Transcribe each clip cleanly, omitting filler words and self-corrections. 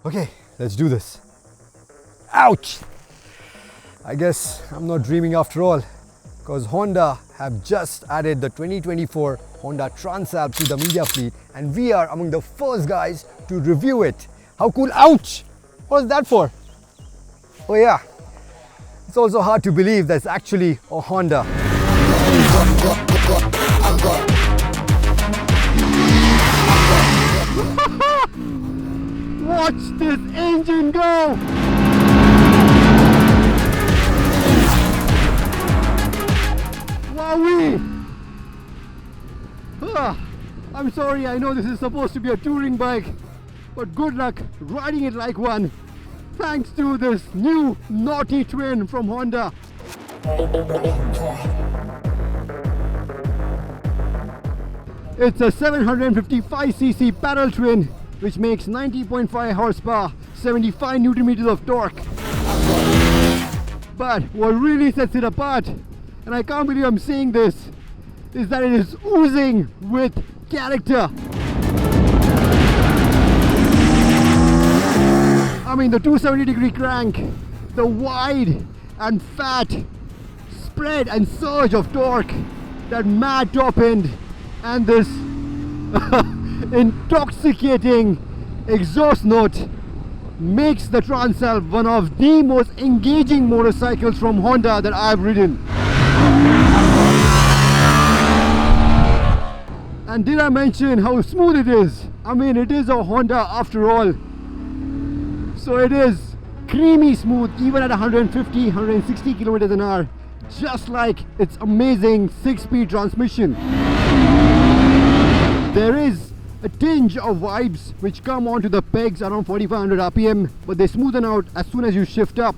Okay, let's do this. Ouch! I guess I'm not dreaming after all, because Honda have just added the 2024 Honda Transalp to the media fleet, and we are among the first guys to review it. How cool! Ouch! What is that for? Oh yeah, it's also hard to believe that's actually a Honda. Watch this engine go! Wowee! I'm sorry, I know this is supposed to be a touring bike, but good luck riding it like one, thanks to this new naughty twin from Honda. It's a 755cc paddle twin, which makes 90.5 horsepower, 75 Newton meters of torque. But what really sets it apart, and I can't believe I'm saying this, is that it is oozing with character. I mean, the 270-degree crank, the wide and fat spread and surge of torque, that mad top end, and this intoxicating exhaust note makes the Transalp one of the most engaging motorcycles from Honda that I've ridden. And did I mention how smooth it is? I mean, it is a Honda after all. So it is creamy smooth even at 150, 160 kilometers an hour, just like its amazing 6-speed transmission. There is a tinge of vibes which come onto the pegs around 4500 RPM, but they smoothen out as soon as you shift up.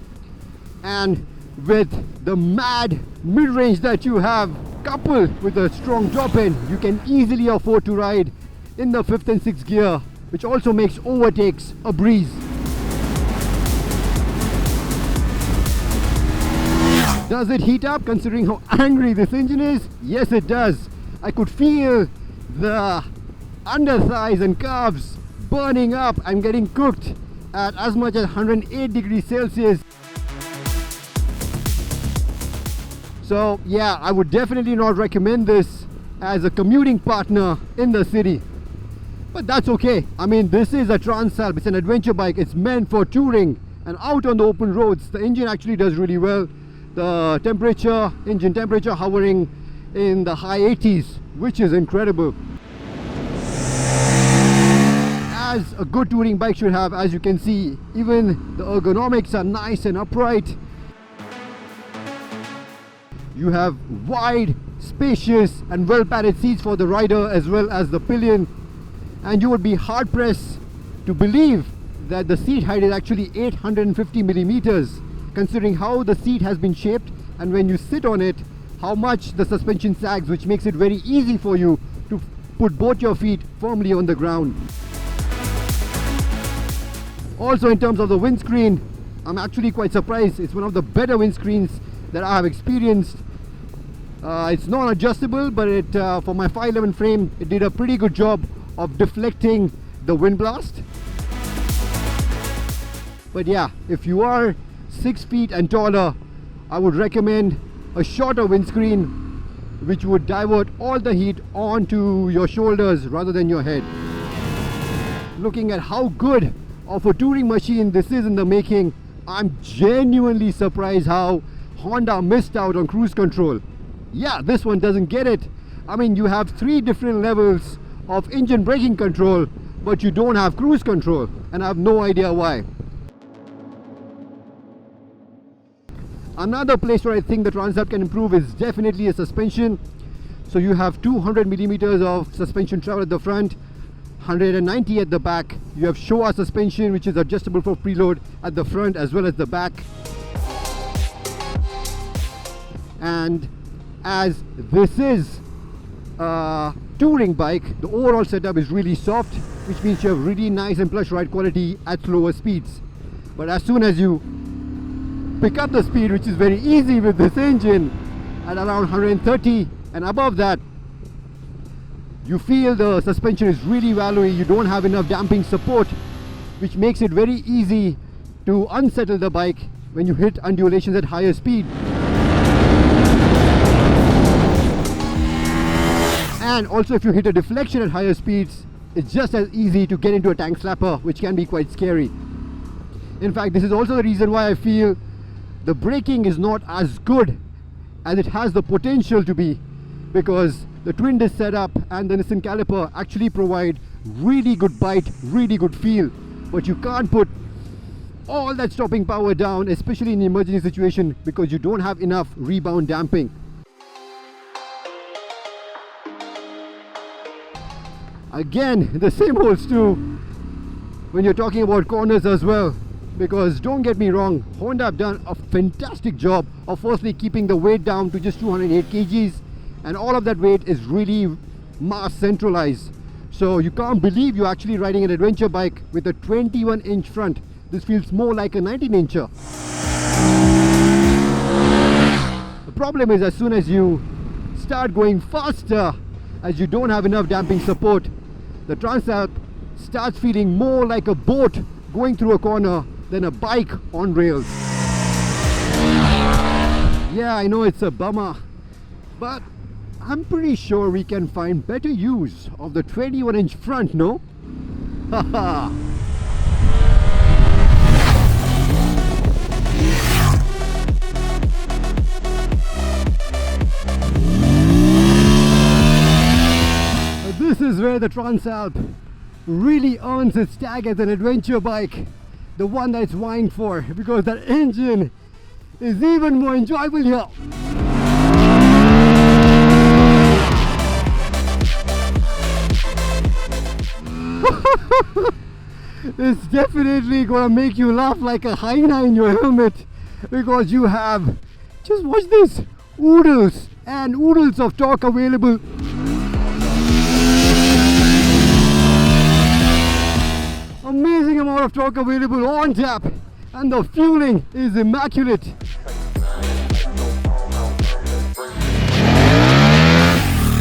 And with the mad mid-range that you have, coupled with a strong top end, you can easily afford to ride in the 5th and 6th gear, which also makes overtakes a breeze. Does it heat up considering how angry this engine is? Yes, it does. I could feel the underthighs and calves burning up and getting cooked at as much as 108 degrees Celsius. So yeah, I would definitely not recommend this as a commuting partner in the city. But that's okay. I mean, this is a Transalp, it's an adventure bike, it's meant for touring and out on the open roads. The engine actually does really well. The temperature, engine temperature hovering in the high 80s, which is incredible. As a good touring bike should have, as you can see, even the ergonomics are nice and upright. You have wide, spacious and well padded seats for the rider as well as the pillion, and you would be hard pressed to believe that the seat height is actually 850 millimeters, considering how the seat has been shaped, and when you sit on it, how much the suspension sags, which makes it very easy for you to put both your feet firmly on the ground. Also, in terms of the windscreen, I'm actually quite surprised. It's one of the better windscreens that I have experienced. It's not adjustable, but it for my 511 frame, it did a pretty good job of deflecting the wind blast. But yeah, if you are 6 feet and taller, I would recommend a shorter windscreen, which would divert all the heat onto your shoulders rather than your head. Looking at how good of a touring machine this is in the making, I'm genuinely surprised how Honda missed out on cruise control. Yeah, this one doesn't get it. I mean, you have 3 different levels of engine braking control, but you don't have cruise control, and I have no idea why. Another place where I think the Transalp can improve is definitely a suspension. So you have 200 millimeters of suspension travel at the front, 190 at the back. You have Showa suspension, which is adjustable for preload at the front as well as the back. And as this is a touring bike, the overall setup is really soft, which means you have really nice and plush ride quality at slower speeds. But as soon as you pick up the speed, which is very easy with this engine, at around 130 and above that, you feel the suspension is really wallowy. You don't have enough damping support which makes it very easy to unsettle the bike when you hit undulations at higher speed. And also if you hit a deflection at higher speeds, it's just as easy to get into a tank slapper, which can be quite scary. In fact, this is also the reason why I feel the braking is not as good as it has the potential to be, because the twin disc setup and the Nissan caliper actually provide really good bite, really good feel, but you can't put all that stopping power down, especially in an emergency situation, because you don't have enough rebound damping. Again, the same holds true when you're talking about corners as well, because don't get me wrong, Honda have done a fantastic job of firstly keeping the weight down to just 208 kgs, and all of that weight is really mass centralized. So you can't believe you're actually riding an adventure bike with a 21-inch front. This feels more like a 19-incher. The problem is, as soon as you start going faster, as you don't have enough damping support, the Transalp starts feeling more like a boat going through a corner than a bike on rails. Yeah, I know it's a bummer, but I'm pretty sure we can find better use of the 21-inch front, no? Haha. This is where the Transalp really earns its tag as an adventure bike, the one that it's vying for, because that engine is even more enjoyable here. It's definitely gonna make you laugh like a hyena in your helmet, because you have, just watch this, oodles and oodles of torque available. Amazing amount of torque available on tap, and the fueling is immaculate.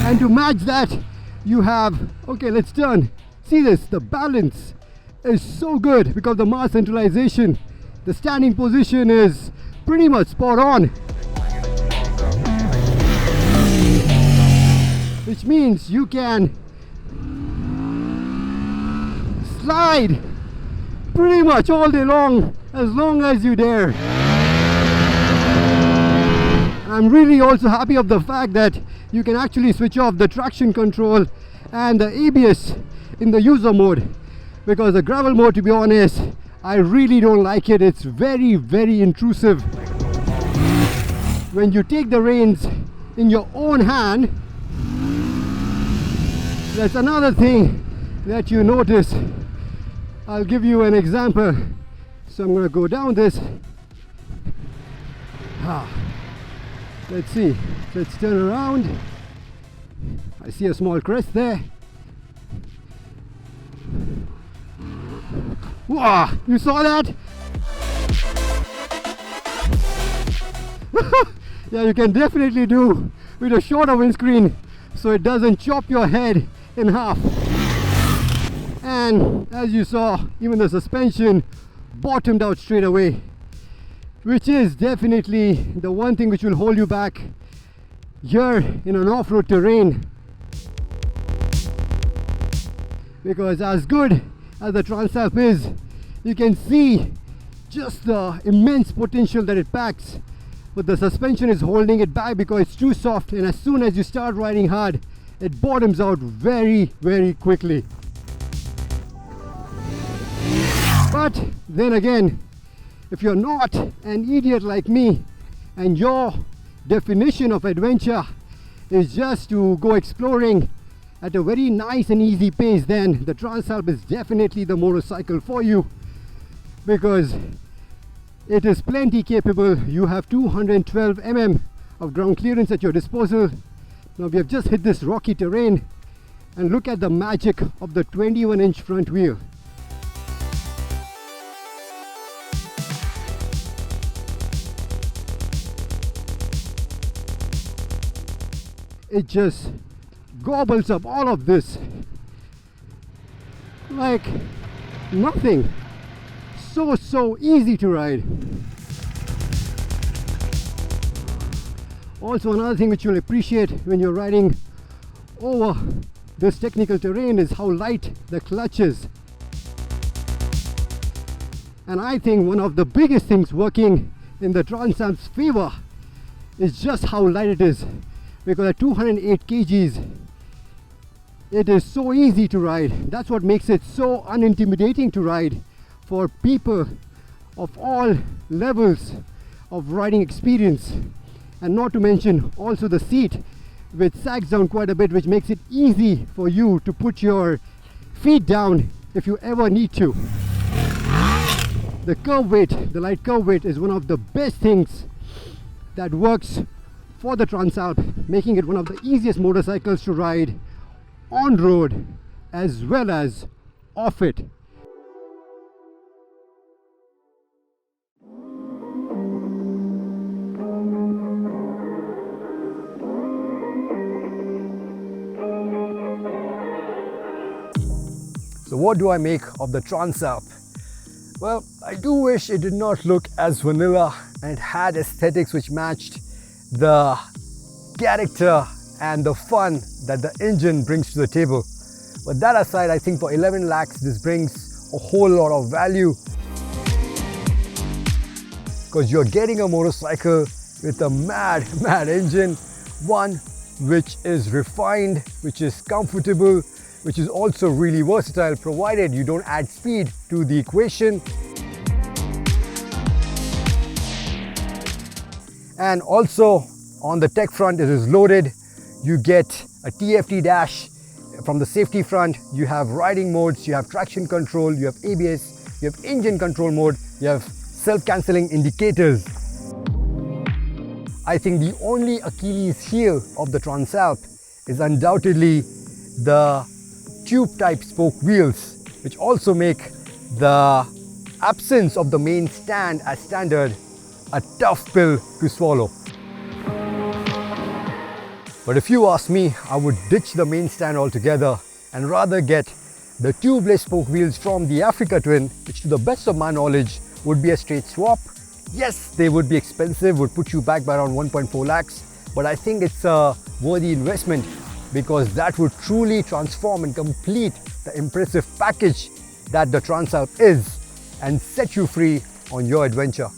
And to match that, you have, okay, let's turn. See this, the balance is so good because the mass centralization, the standing position is pretty much spot on. Which means you can slide pretty much all day long as you dare. I'm really also happy of the fact that you can actually switch off the traction control and the ABS in the user mode, because the gravel mode, to be honest, I really don't like it. It's very, very intrusive. When you take the reins in your own hand, that's another thing that you notice. I'll give you an example. So I'm going to go down this. Let's see. Let's turn around. I see a small crest there. Wow, you saw that? Yeah, you can definitely do with a shorter windscreen so it doesn't chop your head in half. And as you saw, even the suspension bottomed out straight away, which is definitely the one thing which will hold you back here in an off-road terrain. Because as good as the Transalp is, you can see just the immense potential that it packs, but the suspension is holding it back because it's too soft, and as soon as you start riding hard, it bottoms out very, very quickly. But then again, if you're not an idiot like me and your definition of adventure is just to go exploring at a very nice and easy pace, then the Transalp is definitely the motorcycle for you, because it is plenty capable. You have 212 mm of ground clearance at your disposal. Now we have just hit this rocky terrain, and look at the magic of the 21-inch front wheel. It just gobbles up all of this like nothing. so easy to ride. Also, another thing which you'll appreciate when you're riding over this technical terrain is how light the clutch is. And I think one of the biggest things working in the Transalp's favor is just how light it is, because at 208 kgs it is so easy to ride. That's what makes it so unintimidating to ride for people of all levels of riding experience. And not to mention also the seat, which sags down quite a bit, which makes it easy for you to put your feet down if you ever need to. The curve weight, the light curve weight, is one of the best things that works for the Transalp, making it one of the easiest motorcycles to ride on road as well as off it. So what do I make of the Transalp? Well, I do wish it did not look as vanilla and it had aesthetics which matched the character and the fun that the engine brings to the table. But that aside, I think for 11 lakhs this brings a whole lot of value, because you're getting a motorcycle with a mad engine, one which is refined, which is comfortable, which is also really versatile, provided you don't add speed to the equation. And also on the tech front, it is loaded. You get a TFT dash from the safety front, you have riding modes, you have traction control, you have ABS, you have engine control mode, you have self-cancelling indicators. I think the only Achilles heel of the Transalp is undoubtedly the tube type spoke wheels, which also make the absence of the main stand as standard a tough pill to swallow. But if you ask me, I would ditch the main stand altogether and rather get the tubeless spoke wheels from the Africa Twin, which to the best of my knowledge would be a straight swap. Yes, they would be expensive, would put you back by around 1.4 lakhs, but I think it's a worthy investment, because that would truly transform and complete the impressive package that the Transalp is and set you free on your adventure.